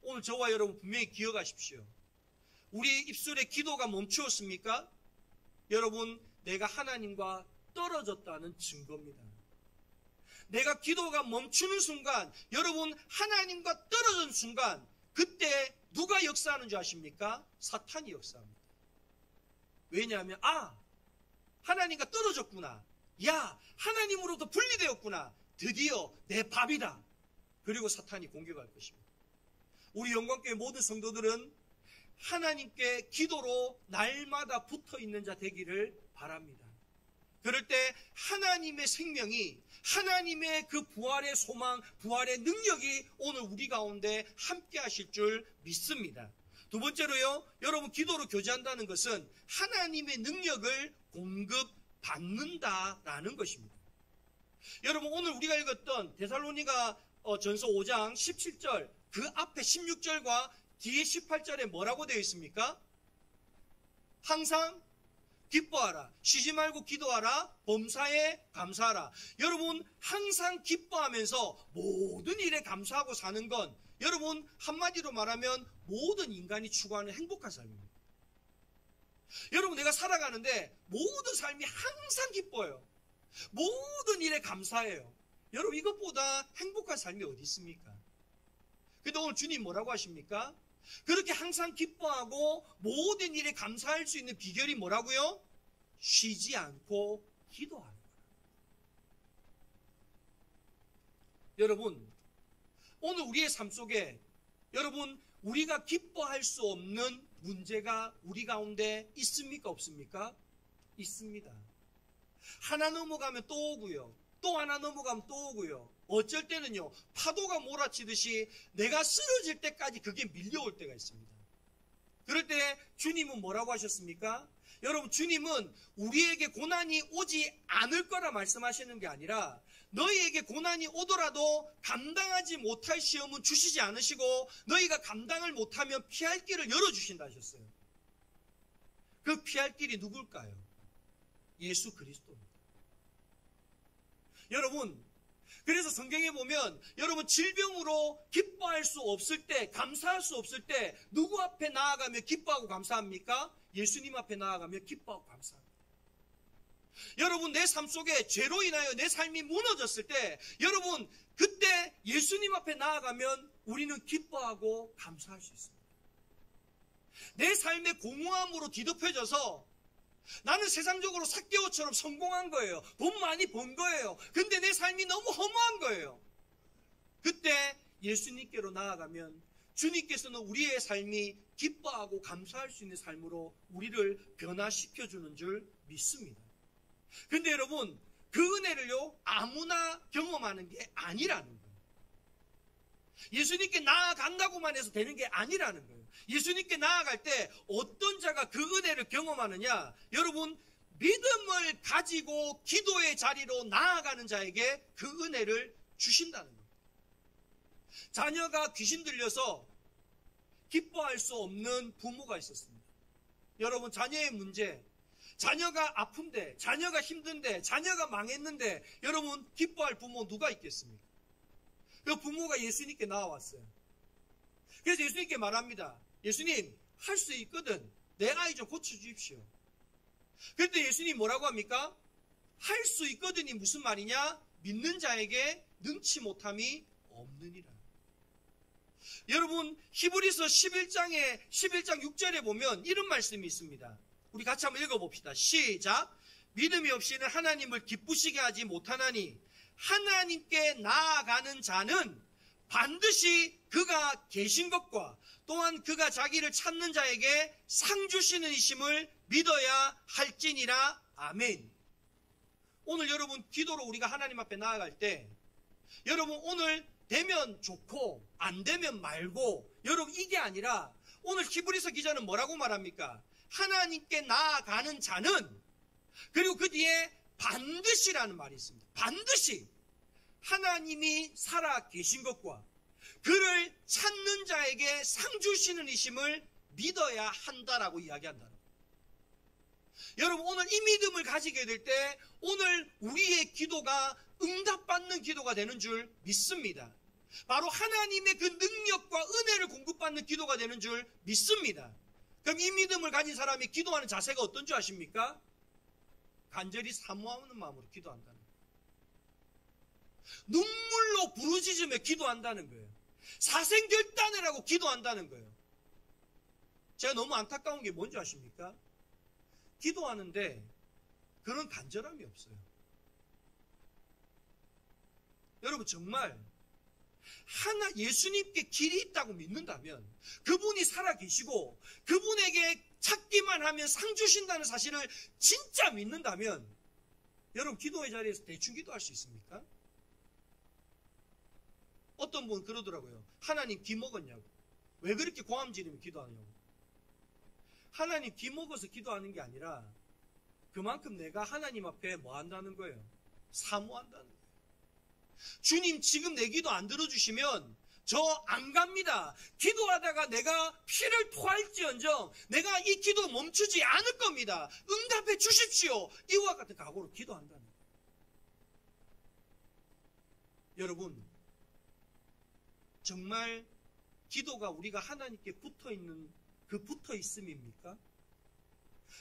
오늘 저와 여러분 분명히 기억하십시오. 우리 입술에 기도가 멈추었습니까? 여러분, 내가 하나님과 떨어졌다는 증거입니다. 내가 기도가 멈추는 순간, 여러분, 하나님과 떨어진 순간, 그때 누가 역사하는 줄 아십니까? 사탄이 역사합니다. 왜냐하면, 하나님과 떨어졌구나. 야, 하나님으로부터 분리되었구나. 드디어 내 밥이다. 그리고 사탄이 공격할 것입니다. 우리 영광교회 모든 성도들은 하나님께 기도로 날마다 붙어있는 자 되기를 바랍니다. 그럴 때 하나님의 생명이, 하나님의 그 부활의 소망, 부활의 능력이 오늘 우리 가운데 함께 하실 줄 믿습니다. 두 번째로요, 여러분, 기도로 교제한다는 것은 하나님의 능력을 공급받는다라는 것입니다. 여러분, 오늘 우리가 읽었던 데살로니가 전서 5장 17절, 그 앞에 16절과 뒤에 18절에 뭐라고 되어 있습니까? 항상 기뻐하라. 쉬지 말고 기도하라. 범사에 감사하라. 여러분, 항상 기뻐하면서 모든 일에 감사하고 사는 건, 여러분, 한마디로 말하면 모든 인간이 추구하는 행복한 삶입니다. 여러분, 내가 살아가는데 모든 삶이 항상 기뻐요. 모든 일에 감사해요. 여러분, 이것보다 행복한 삶이 어디 있습니까? 근데 오늘 주님 뭐라고 하십니까? 그렇게 항상 기뻐하고 모든 일에 감사할 수 있는 비결이 뭐라고요? 쉬지 않고 기도하는 거예요. 여러분, 오늘 우리의 삶 속에 여러분 우리가 기뻐할 수 없는 문제가 우리 가운데 있습니까? 없습니까? 있습니다. 하나 넘어가면 또 오고요. 또 하나 넘어가면 또 오고요. 어쩔 때는요, 파도가 몰아치듯이 내가 쓰러질 때까지 그게 밀려올 때가 있습니다. 그럴 때 주님은 뭐라고 하셨습니까? 여러분, 주님은 우리에게 고난이 오지 않을 거라 말씀하시는 게 아니라 너희에게 고난이 오더라도 감당하지 못할 시험은 주시지 않으시고 너희가 감당을 못하면 피할 길을 열어주신다 하셨어요. 그 피할 길이 누굴까요? 예수 그리스도입니다. 여러분, 그래서 성경에 보면 여러분 질병으로 기뻐할 수 없을 때, 감사할 수 없을 때 누구 앞에 나아가며 기뻐하고 감사합니까? 예수님 앞에 나아가며 기뻐하고 감사합니다. 여러분, 내 삶 속에 죄로 인하여 내 삶이 무너졌을 때 여러분 그때 예수님 앞에 나아가면 우리는 기뻐하고 감사할 수 있습니다. 내 삶의 공허함으로 뒤덮여져서 나는 세상적으로 삭개오처럼 성공한 거예요. 돈 많이 번 거예요. 근데 내 삶이 너무 허무한 거예요. 그때 예수님께로 나아가면 주님께서는 우리의 삶이 기뻐하고 감사할 수 있는 삶으로 우리를 변화시켜주는 줄 믿습니다. 근데 여러분, 그 은혜를요 아무나 경험하는 게 아니라는 거예요. 예수님께 나아간다고만 해서 되는 게 아니라는 거예요. 예수님께 나아갈 때 어떤 자가 그 은혜를 경험하느냐? 여러분, 믿음을 가지고 기도의 자리로 나아가는 자에게 그 은혜를 주신다는 거예요. 자녀가 귀신 들려서 기뻐할 수 없는 부모가 있었습니다. 여러분, 자녀의 문제, 자녀가 아픈데, 자녀가 힘든데, 자녀가 망했는데 여러분 기뻐할 부모 누가 있겠습니까? 그 부모가 예수님께 나와왔어요. 그래서 예수님께 말합니다. 예수님, 할 수 있거든. 내 아이 좀 고쳐주십시오. 그런데 예수님 뭐라고 합니까? 할 수 있거든이 무슨 말이냐? 믿는 자에게 능치 못함이 없느니라. 여러분, 히브리서 11장 6절에 보면 이런 말씀이 있습니다. 우리 같이 한번 읽어봅시다. 시작. 믿음이 없이는 하나님을 기쁘시게 하지 못하나니 하나님께 나아가는 자는 반드시 그가 계신 것과 또한 그가 자기를 찾는 자에게 상 주시는 이심을 믿어야 할지니라. 아멘. 오늘 여러분 기도로 우리가 하나님 앞에 나아갈 때 여러분 오늘 되면 좋고 안 되면 말고 여러분 이게 아니라 오늘 히브리서 기자는 뭐라고 말합니까? 하나님께 나아가는 자는 그리고 그 뒤에 반드시라는 말이 있습니다. 반드시 하나님이 살아 계신 것과 그를 찾는 자에게 상 주시는 이심을 믿어야 한다라고 이야기한다는 거예요. 여러분 오늘 이 믿음을 가지게 될 때 오늘 우리의 기도가 응답받는 기도가 되는 줄 믿습니다. 바로 하나님의 그 능력과 은혜를 공급받는 기도가 되는 줄 믿습니다. 그럼 이 믿음을 가진 사람이 기도하는 자세가 어떤 줄 아십니까? 간절히 사모하는 마음으로 기도한다는 거예요. 눈물로 부르짖으며 기도한다는 거예요. 사생결단을 하고 기도한다는 거예요. 제가 너무 안타까운 게 뭔지 아십니까? 기도하는데 그런 간절함이 없어요. 여러분 정말 예수님께 길이 있다고 믿는다면 그분이 살아계시고 그분에게 찾기만 하면 상 주신다는 사실을 진짜 믿는다면 여러분 기도의 자리에서 대충 기도할 수 있습니까? 어떤 분은 그러더라고요. 하나님 기 먹었냐고. 왜 그렇게 고함 지르며 기도하냐고. 하나님 기 먹어서 기도하는 게 아니라 그만큼 내가 하나님 앞에 뭐 한다는 거예요? 사모한다는 거예요. 주님 지금 내 기도 안 들어주시면 저 안 갑니다. 기도하다가 내가 피를 토할지언정 내가 이 기도 멈추지 않을 겁니다. 응답해 주십시오. 이와 같은 각오로 기도한다는 거예요. 여러분 정말 기도가 우리가 하나님께 붙어있는 그 붙어있음입니까?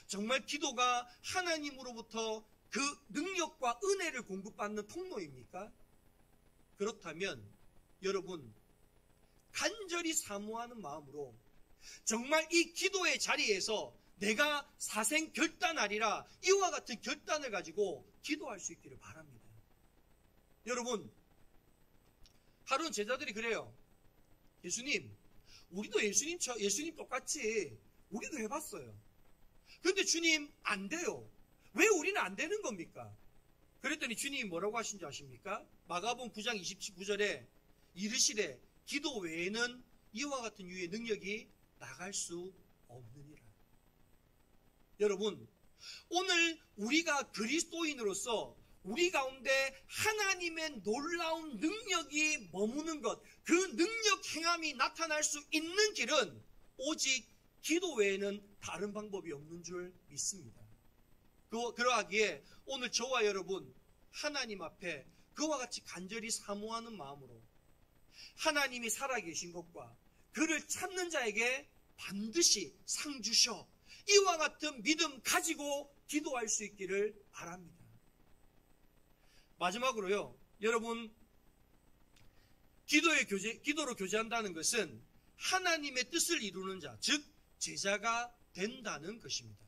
정말 기도가 하나님으로부터 그 능력과 은혜를 공급받는 통로입니까? 그렇다면 여러분 간절히 사모하는 마음으로 정말 이 기도의 자리에서 내가 사생 결단하리라 이와 같은 결단을 가지고 기도할 수 있기를 바랍니다. 여러분 하루는 제자들이 그래요. 예수님, 우리도 예수님 똑같이 우리도 해봤어요. 그런데 주님 안 돼요. 왜 우리는 안 되는 겁니까? 그랬더니 주님이 뭐라고 하신 줄 아십니까? 마가복음 9장 29절에 이르시되 기도 외에는 이와 같은 유의 능력이 나갈 수 없느니라. 여러분, 오늘 우리가 그리스도인으로서 우리 가운데 하나님의 놀라운 능력이 머무는 것, 그 능력 행함이 나타날 수 있는 길은 오직 기도 외에는 다른 방법이 없는 줄 믿습니다. 그러하기에 오늘 저와 여러분 하나님 앞에 그와 같이 간절히 사모하는 마음으로 하나님이 살아계신 것과 그를 찾는 자에게 반드시 상 주셔 이와 같은 믿음 가지고 기도할 수 있기를 바랍니다. 마지막으로요, 여러분, 기도로 교제한다는 것은 하나님의 뜻을 이루는 자, 즉 제자가 된다는 것입니다.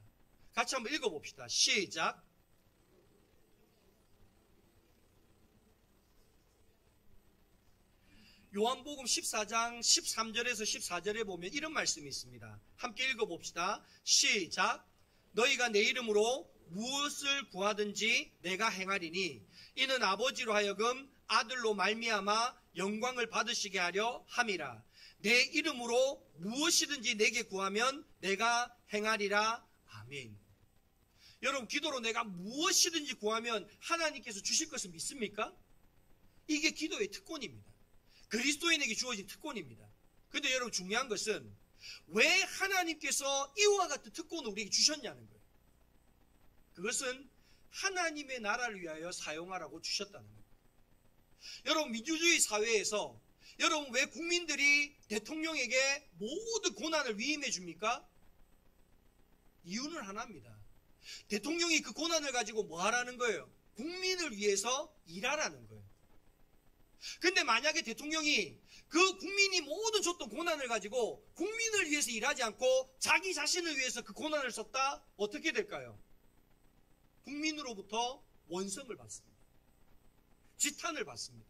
같이 한번 읽어봅시다. 시작. 요한복음 14장 13절에서 14절에 보면 이런 말씀이 있습니다. 함께 읽어봅시다. 시작. 너희가 내 이름으로 무엇을 구하든지 내가 행하리니 이는 아버지로 하여금 아들로 말미암아 영광을 받으시게 하려 함이라. 내 이름으로 무엇이든지 내게 구하면 내가 행하리라. 아멘. 여러분, 기도로 내가 무엇이든지 구하면 하나님께서 주실 것을 믿습니까? 이게 기도의 특권입니다. 그리스도인에게 주어진 특권입니다. 그런데 여러분, 중요한 것은 왜 하나님께서 이와 같은 특권을 우리에게 주셨냐는 거예요. 그것은 하나님의 나라를 위하여 사용하라고 주셨다는 거예요. 여러분, 민주주의 사회에서 여러분 왜 국민들이 대통령에게 모든 고난을 위임해 줍니까? 이유는 하나입니다. 대통령이 그 고난을 가지고 뭐 하라는 거예요? 국민을 위해서 일하라는 거예요. 근데 만약에 대통령이 그 국민이 모든 줬던 고난을 가지고 국민을 위해서 일하지 않고 자기 자신을 위해서 그 고난을 썼다? 어떻게 될까요? 국민으로부터 원성을 받습니다. 지탄을 받습니다.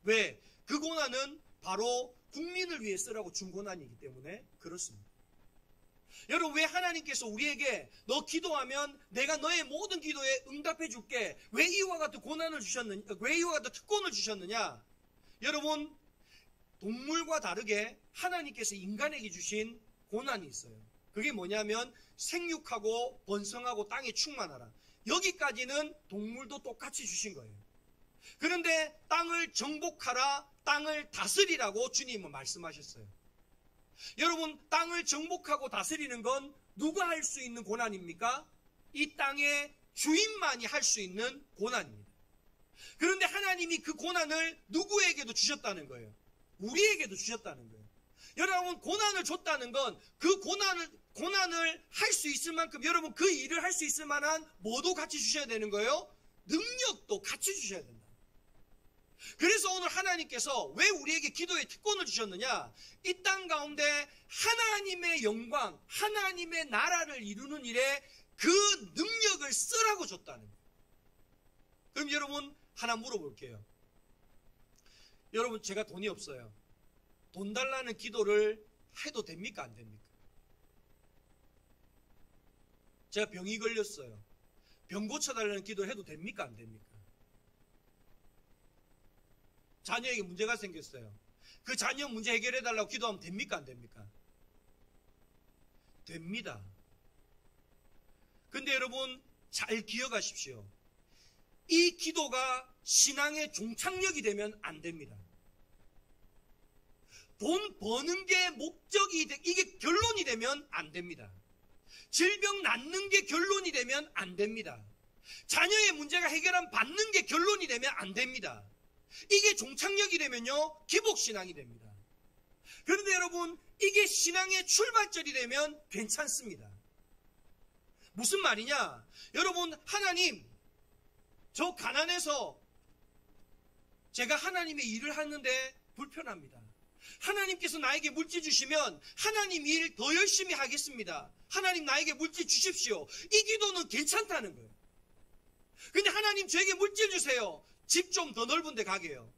왜? 그 고난은 바로 국민을 위해 쓰라고 준 고난이기 때문에 그렇습니다. 여러분, 왜 하나님께서 우리에게 너 기도하면 내가 너의 모든 기도에 응답해 줄게, 왜 이와 같은 고난을 주셨느냐, 왜 이와 같은 특권을 주셨느냐? 여러분, 동물과 다르게 하나님께서 인간에게 주신 고난이 있어요. 그게 뭐냐면 생육하고 번성하고 땅에 충만하라. 여기까지는 동물도 똑같이 주신 거예요. 그런데 땅을 정복하라, 땅을 다스리라고 주님은 말씀하셨어요. 여러분, 땅을 정복하고 다스리는 건 누가 할 수 있는 고난입니까? 이 땅의 주인만이 할 수 있는 고난입니다. 그런데 하나님이 그 고난을 누구에게도 주셨다는 거예요. 우리에게도 주셨다는 거예요. 여러분, 고난을 줬다는 건 그 고난을 할 수 있을 만큼 여러분 그 일을 할 수 있을 만한 뭐도 같이 주셔야 되는 거예요? 능력도 같이 주셔야 된다. 그래서 오늘 하나님께서 왜 우리에게 기도의 특권을 주셨느냐? 이 땅 가운데 하나님의 영광, 하나님의 나라를 이루는 일에 그 능력을 쓰라고 줬다는 거예요. 그럼 여러분 하나 물어볼게요. 여러분, 제가 돈이 없어요. 돈 달라는 기도를 해도 됩니까? 안 됩니까? 제가 병이 걸렸어요. 병 고쳐달라는 기도를 해도 됩니까? 안 됩니까? 자녀에게 문제가 생겼어요. 그 자녀 문제 해결해달라고 기도하면 됩니까? 안 됩니까? 됩니다. 근데 여러분 잘 기억하십시오. 이 기도가 신앙의 종착역이 되면 안 됩니다. 돈 버는 게 목적이 이게 결론이 되면 안 됩니다. 질병 낫는 게 결론이 되면 안 됩니다. 자녀의 문제가 해결함 받는 게 결론이 되면 안 됩니다. 이게 종착역이 되면요, 기복신앙이 됩니다. 그런데 여러분, 이게 신앙의 출발점이 되면 괜찮습니다. 무슨 말이냐? 여러분, 하나님, 저 가난해서 제가 하나님의 일을 하는데 불편합니다. 하나님께서 나에게 물질 주시면 하나님 일 더 열심히 하겠습니다. 하나님 나에게 물질 주십시오. 이 기도는 괜찮다는 거예요. 근데 하나님 저에게 물질 주세요. 집 좀 더 넓은 데 가게요.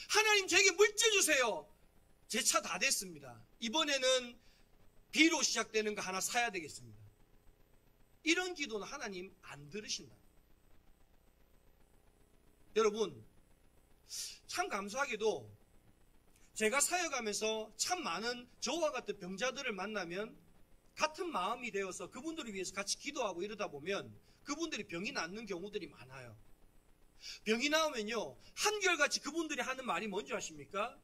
하나님 저에게 물질 주세요. 제 차 다 됐습니다. 이번에는 B로 시작되는 거 하나 사야 되겠습니다. 이런 기도는 하나님 안 들으신다. 여러분, 참 감사하게도 제가 사역하면서 참 많은 저와 같은 병자들을 만나면 같은 마음이 되어서 그분들을 위해서 같이 기도하고 이러다 보면 그분들이 병이 낫는 경우들이 많아요. 병이 나오면요, 한결같이 그분들이 하는 말이 뭔지 아십니까?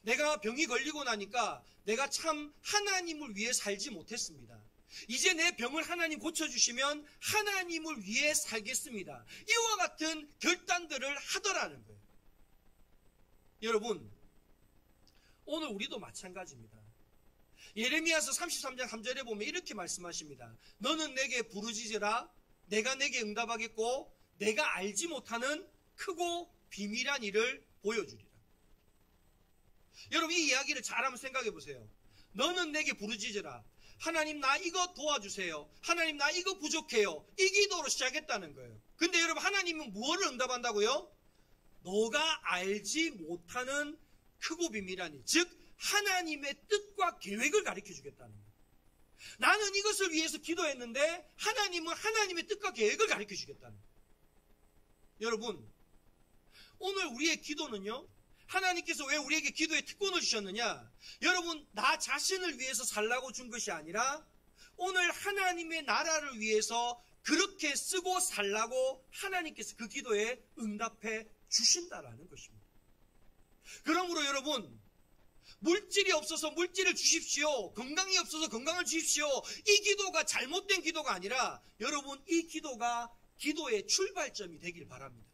내가 병이 걸리고 나니까 내가 참 하나님을 위해 살지 못했습니다. 이제 내 병을 하나님 고쳐주시면 하나님을 위해 살겠습니다. 이와 같은 결단들을 하더라는 거예요. 여러분, 오늘 우리도 마찬가지입니다. 예레미야서 33장 3절에 보면 이렇게 말씀하십니다. 너는 내게 부르짖으라. 내가 내게 응답하겠고 내가 알지 못하는 크고 비밀한 일을 보여주리라. 여러분, 이 이야기를 잘 한번 생각해 보세요. 너는 내게 부르짖으라. 하나님, 나 이거 도와주세요. 하나님, 나 이거 부족해요. 이 기도로 시작했다는 거예요. 근데 여러분, 하나님은 무엇을 응답한다고요? 너가 알지 못하는 크고 비밀한 일, 즉 하나님의 뜻과 계획을 가르쳐 주겠다는 거예요. 나는 이것을 위해서 기도했는데 하나님은 하나님의 뜻과 계획을 가르쳐 주겠다는 거예요. 여러분, 오늘 우리의 기도는요, 하나님께서 왜 우리에게 기도의 특권을 주셨느냐? 여러분, 나 자신을 위해서 살라고 준 것이 아니라 오늘 하나님의 나라를 위해서 그렇게 쓰고 살라고 하나님께서 그 기도에 응답해 주신다라는 것입니다. 그러므로 여러분, 물질이 없어서 물질을 주십시오. 건강이 없어서 건강을 주십시오. 이 기도가 잘못된 기도가 아니라 여러분, 이 기도가 기도의 출발점이 되길 바랍니다.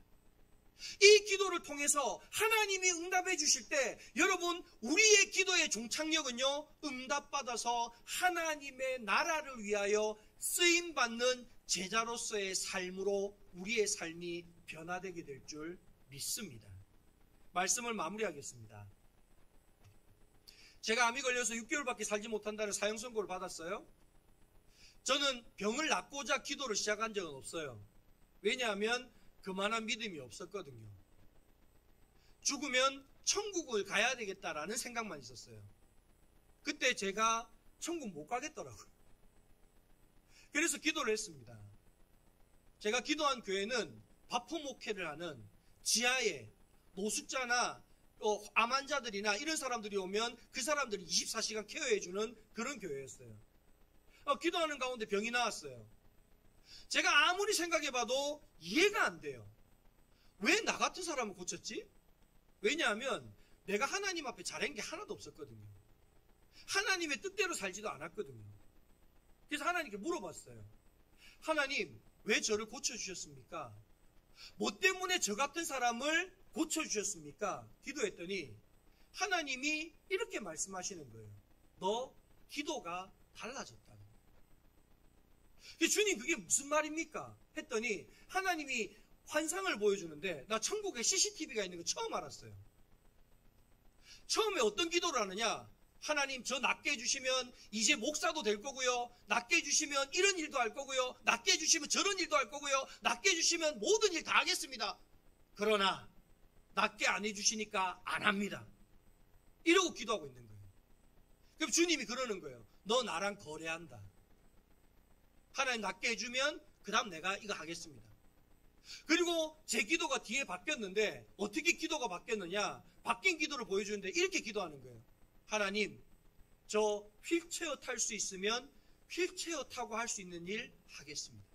이 기도를 통해서 하나님이 응답해 주실 때 여러분, 우리의 기도의 종착역은요, 응답받아서 하나님의 나라를 위하여 쓰임받는 제자로서의 삶으로 우리의 삶이 변화되게 될 줄 믿습니다. 말씀을 마무리하겠습니다. 제가 암이 걸려서 6개월밖에 살지 못한다는 사형 선고를 받았어요. 저는 병을 낫고자 기도를 시작한 적은 없어요. 왜냐하면 그만한 믿음이 없었거든요. 죽으면 천국을 가야 되겠다라는 생각만 있었어요. 그때 제가 천국 못 가겠더라고요. 그래서 기도를 했습니다. 제가 기도한 교회는 바포 목회를 하는 지하에 노숙자나 암 환자들이나 이런 사람들이 오면 그 사람들이 24시간 케어해주는 그런 교회였어요. 기도하는 가운데 병이 나왔어요. 제가 아무리 생각해봐도 이해가 안 돼요. 왜 나 같은 사람을 고쳤지? 왜냐하면 내가 하나님 앞에 잘한 게 하나도 없었거든요. 하나님의 뜻대로 살지도 않았거든요. 그래서 하나님께 물어봤어요. 하나님, 왜 저를 고쳐주셨습니까? 뭐 때문에 저 같은 사람을 고쳐주셨습니까? 기도했더니 하나님이 이렇게 말씀하시는 거예요. 너 기도가 달라졌다는 거예요. 주님, 그게 무슨 말입니까? 했더니 하나님이 환상을 보여주는데 나 천국에 CCTV가 있는 거 처음 알았어요. 처음에 어떤 기도를 하느냐? 하나님, 저 낫게 해주시면 이제 목사도 될 거고요. 낫게 해주시면 이런 일도 할 거고요. 낫게 해주시면 저런 일도 할 거고요. 낫게 해주시면 모든 일 다 하겠습니다. 그러나 낫게 안 해주시니까 안 합니다. 이러고 기도하고 있는 거예요. 그럼 주님이 그러는 거예요. 너 나랑 거래한다. 하나님 낫게 해주면 그 다음 내가 이거 하겠습니다. 그리고 제 기도가 뒤에 바뀌었는데 어떻게 기도가 바뀌었느냐? 바뀐 기도를 보여주는데 이렇게 기도하는 거예요. 하나님, 저 휠체어 탈 수 있으면 휠체어 타고 할 수 있는 일 하겠습니다.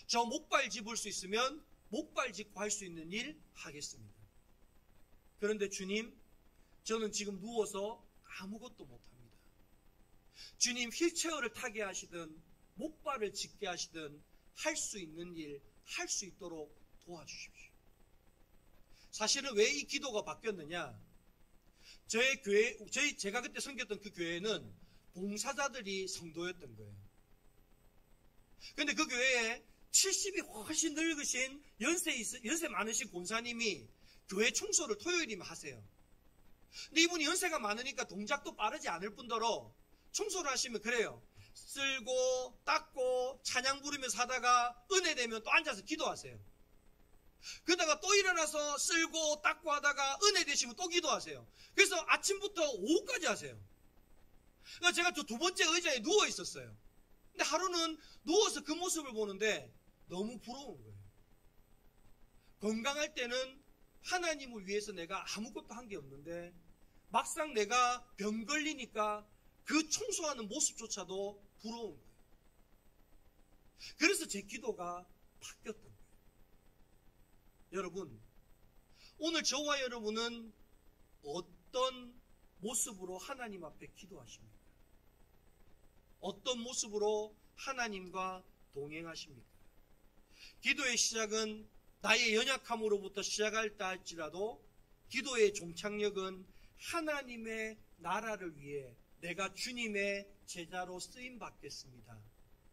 저 목발 짚을 수 있으면 목발 짚고 할 수 있는 일 하겠습니다. 그런데 주님, 저는 지금 누워서 아무것도 못합니다. 주님, 휠체어를 타게 하시든 목발을 짚게 하시든 할 수 있는 일 할 수 있도록 도와주십시오. 사실은 왜 이 기도가 바뀌었느냐? 저희 교회, 제가 그때 섬겼던 그 교회는 봉사자들이 성도였던 거예요. 근데 그 교회에 70이 훨씬 늙으신 연세 많으신 권사님이 교회 청소를 토요일이면 하세요. 근데 이분이 연세가 많으니까 동작도 빠르지 않을 뿐더러 청소를 하시면 그래요. 쓸고 닦고 찬양 부르면서 하다가 은혜 되면 또 앉아서 기도하세요. 그러다가 또 일어나서 쓸고 닦고 하다가 은혜 되시면 또 기도하세요. 그래서 아침부터 오후까지 하세요. 그러니까 제가 저 두 번째 의자에 누워 있었어요. 근데 하루는 누워서 그 모습을 보는데 너무 부러운 거예요. 건강할 때는 하나님을 위해서 내가 아무것도 한 게 없는데 막상 내가 병 걸리니까 그 청소하는 모습조차도 부러운 거예요. 그래서 제 기도가 바뀌었던 거예요. 여러분, 오늘 저와 여러분은 어떤 모습으로 하나님 앞에 기도하십니까? 어떤 모습으로 하나님과 동행하십니까? 기도의 시작은 나의 연약함으로부터 시작할다 할지라도 기도의 종착역은 하나님의 나라를 위해 내가 주님의 제자로 쓰임 받겠습니다.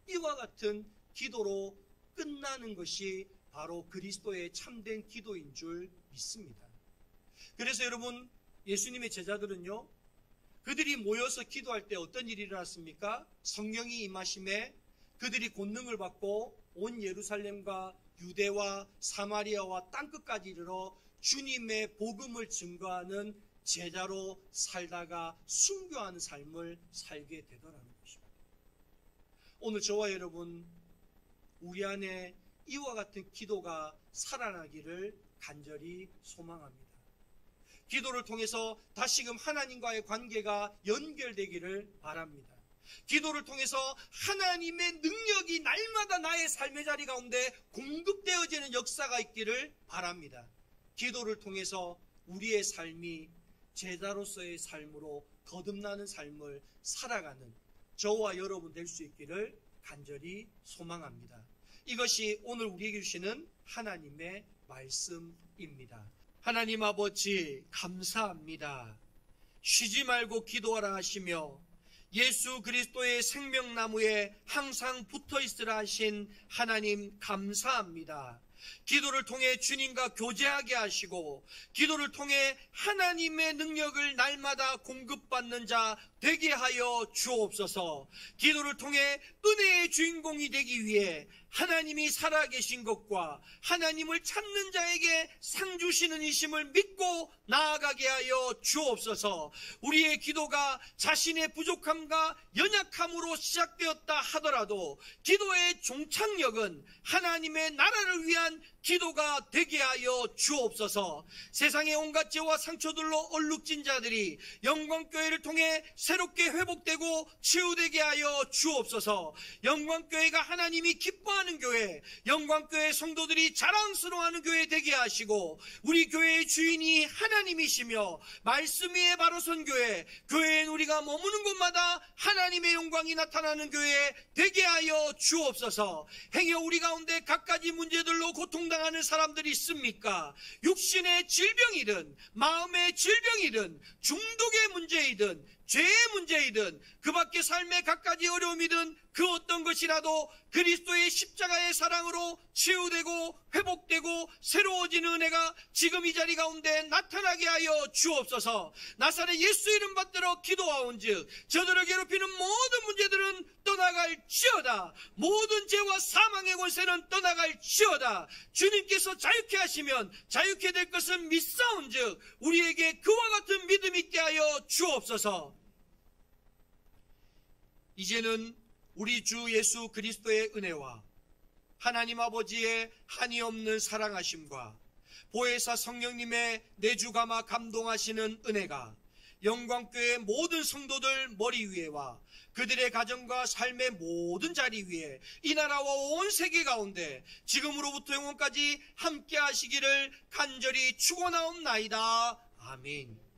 이와 같은 기도로 끝나는 것이 바로 그리스도의 참된 기도인 줄 믿습니다. 그래서 여러분, 예수님의 제자들은요, 그들이 모여서 기도할 때 어떤 일이 일어났습니까? 성령이 임하심에 그들이 권능을 받고 온 예루살렘과 유대와 사마리아와 땅끝까지 이르러 주님의 복음을 증거하는 제자로 살다가 순교하는 삶을 살게 되더라는 것입니다. 오늘 저와 여러분, 우리 안에 이와 같은 기도가 살아나기를 간절히 소망합니다. 기도를 통해서 다시금 하나님과의 관계가 연결되기를 바랍니다. 기도를 통해서 하나님의 능력이 날마다 나의 삶의 자리 가운데 공급되어지는 역사가 있기를 바랍니다. 기도를 통해서 우리의 삶이 제자로서의 삶으로 거듭나는 삶을 살아가는 저와 여러분 될 수 있기를 간절히 소망합니다. 이것이 오늘 우리에게 주시는 하나님의 말씀입니다. 하나님 아버지, 감사합니다. 쉬지 말고 기도하라 하시며 예수 그리스도의 생명나무에 항상 붙어있으라 하신 하나님 감사합니다. 기도를 통해 주님과 교제하게 하시고 기도를 통해 하나님의 능력을 날마다 공급받는 자 되게 하여 주옵소서. 기도를 통해 은혜의 주인공이 되기 위해 하나님이 살아계신 것과 하나님을 찾는 자에게 상 주시는 이심을 믿고 나아가게 하여 주옵소서. 우리의 기도가 자신의 부족함과 연약함으로 시작되었다 하더라도 기도의 종착역은 하나님의 나라를 위한 기도가 되게 하여 주옵소서. 세상의 온갖 죄와 상처들로 얼룩진 자들이 영광교회를 통해 새롭게 회복되고 치유되게 하여 주옵소서. 영광교회가 하나님이 기뻐하는 교회, 영광교회 성도들이 자랑스러워하는 교회 되게 하시고 우리 교회의 주인이 하나님이시며 말씀 위에 바로 선 교회, 교회엔 우리가 머무는 곳마다 하나님의 영광이 나타나는 교회 되게 하여 주옵소서. 행여 우리 가운데 갖가지 문제들로 고통당하는 사람들이 있습니까? 육신의 질병이든 마음의 질병이든 중독의 문제이든 죄의 문제이든 그 밖의 삶의 갖가지 어려움이든 그 어떤 것이라도 그리스도의 십자가의 사랑으로 치유되고 회복되고 새로워지는 은혜가 지금 이 자리 가운데 나타나게 하여 주옵소서. 나사렛 예수 이름 받들어 기도하온즉 저들을 괴롭히는 모든 문제들은 떠나갈지어다. 모든 죄와 사망의 권세는 떠나갈지어다. 주님께서 자유케 하시면 자유케 될 것은 믿사온즉 우리에게 그와 같은 믿음 있게 하여 주옵소서. 이제는 우리 주 예수 그리스도의 은혜와 하나님 아버지의 한이 없는 사랑하심과 보혜사 성령님의 내주감화 감동하시는 은혜가 영광교회 모든 성도들 머리 위에와 그들의 가정과 삶의 모든 자리 위에 이 나라와 온 세계 가운데 지금으로부터 영원까지 함께 하시기를 간절히 축원하옵나이다. 아멘.